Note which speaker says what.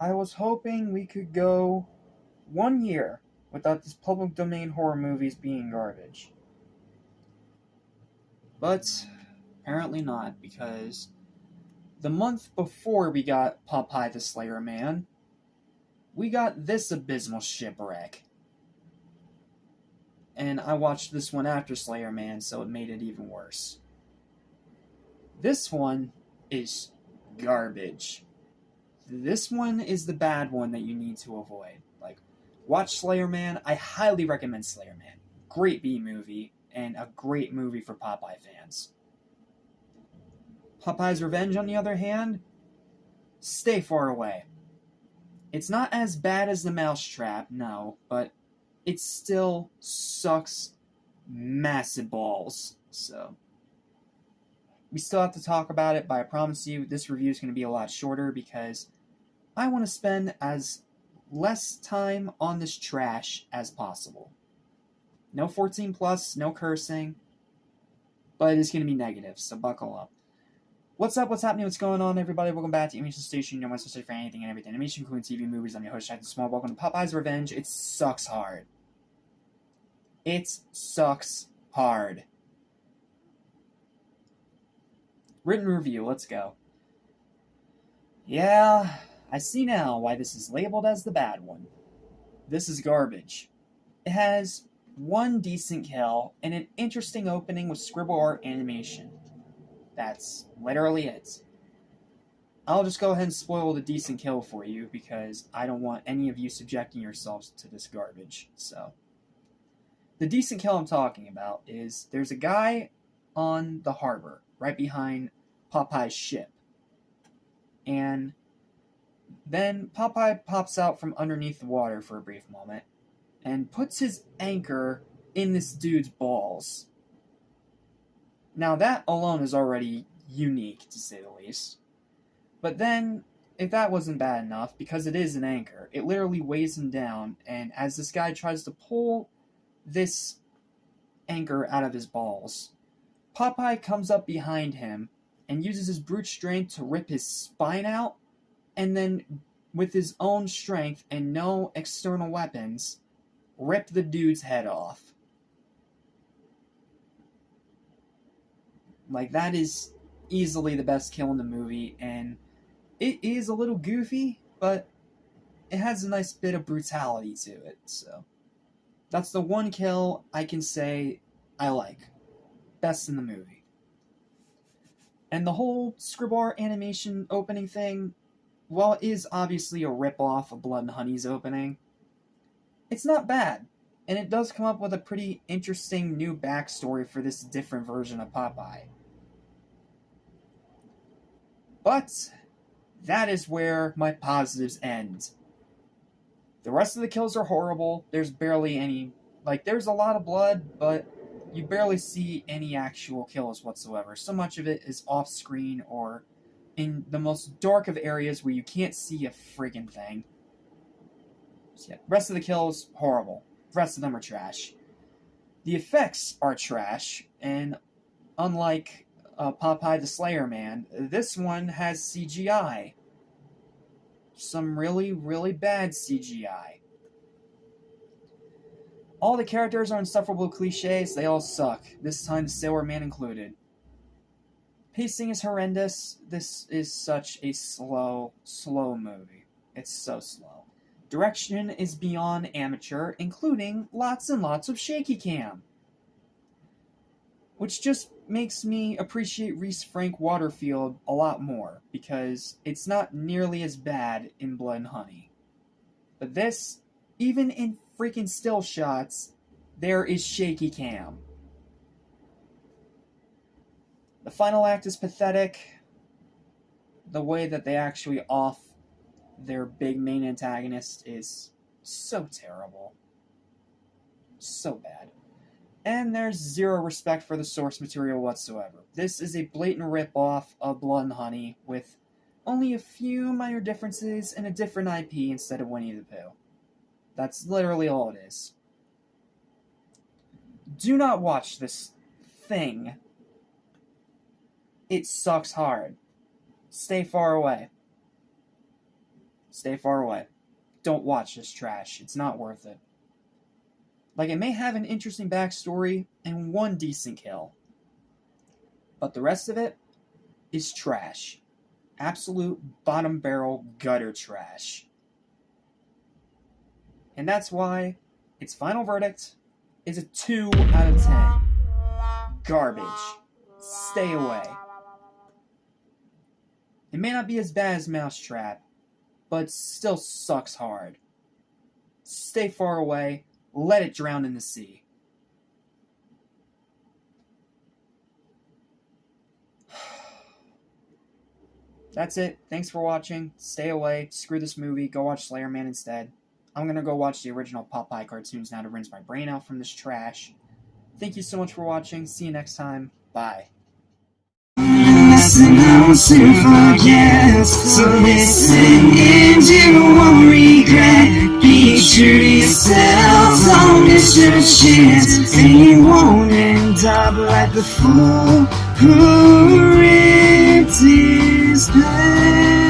Speaker 1: I was hoping we could go 1 year without this public domain horror movies being garbage. But apparently not, because the month before we got Popeye the Slayer Man, we got this abysmal shipwreck. And I watched this one after Slayer Man, so it made it even worse. This one is garbage. This one is the bad one that you need to avoid. Like, watch Slayer Man. I highly recommend Slayer Man. Great B movie, and a great movie for Popeye fans. Popeye's Revenge, on the other hand, stay far away. It's not as bad as The Mousetrap, no, but it still sucks massive balls. So, we still have to talk about it, but I promise you this review is going to be a lot shorter because I want to spend as less time on this trash as possible. No 14 plus, no cursing, but it's going to be negative, so buckle up. What's up, what's happening, what's going on, everybody? Welcome back to Animation Station, your one source for anything and everything. Animation, including TV, movies. I'm your host, Jack the Small. Welcome to Popeye's Revenge. It sucks hard. It sucks hard. Written review, let's go. Yeah, I see now why this is labeled as the bad one. This is garbage. It has one decent kill and an interesting opening with scribble art animation. That's literally it. I'll just go ahead and spoil the decent kill for you because I don't want any of you subjecting yourselves to this garbage. So, the decent kill I'm talking about is there's a guy on the harbor right behind Popeye's ship. And then Popeye pops out from underneath the water for a brief moment and puts his anchor in this dude's balls. Now that alone is already unique, to say the least. But then, if that wasn't bad enough, because it is an anchor, it literally weighs him down, and as this guy tries to pull this anchor out of his balls, Popeye comes up behind him and uses his brute strength to rip his spine out, and then, with his own strength and no external weapons, rip the dude's head off. Like, that is easily the best kill in the movie, and it is a little goofy, but it has a nice bit of brutality to it, so. That's the one kill I can say I like. Best in the movie. And the whole scribble art animation opening thing, while it is obviously a rip-off of Blood and Honey's opening, it's not bad. And it does come up with a pretty interesting new backstory for this different version of Popeye. But that is where my positives end. The rest of the kills are horrible. There's barely any... Like, there's a lot of blood, but you barely see any actual kills whatsoever. So much of it is off-screen or in the most dark of areas where you can't see a friggin' thing. So yeah, rest of the kills, horrible. The rest of them are trash. The effects are trash, and unlike Popeye the Slayer Man, this one has CGI. Some really, really bad CGI. All the characters are insufferable cliches, they all suck, this time the Sailor Man included. Pacing is horrendous, this is such a slow movie. It's so slow. Direction is beyond amateur, including lots and lots of shaky cam. Which just makes me appreciate Reese Frank Waterfield a lot more, because it's not nearly as bad in Blood and Honey. But this, even in freaking still shots, there is shaky cam. The final act is pathetic. The way that they actually off their big main antagonist is so terrible. So bad. And there's zero respect for the source material whatsoever. This is a blatant rip-off of Blood and Honey with only a few minor differences and a different IP instead of Winnie the Pooh. That's literally all it is. Do not watch this thing. It sucks hard. Stay far away. stay far away. Don't watch this trash. It's not worth it. Like, it may have an interesting backstory and one decent kill, but the rest of it is trash. Absolute bottom barrel gutter trash. And that's why its final verdict is a 2 out of 10. Garbage. Stay away. It may not be as bad as Mousetrap, but it still sucks hard. Stay far away. Let it drown in the sea. That's it. Thanks for watching. Stay away. Screw this movie. Go watch Slayer Man instead. I'm gonna go watch the original Popeye cartoons now to rinse my brain out from this trash. Thank you so much for watching. See you next time. Bye.
Speaker 2: Listen, I want to forget. So listen and you won't regret. Be true to yourself, don't miss your chance. And you won't end up like the fool who ripped his pants.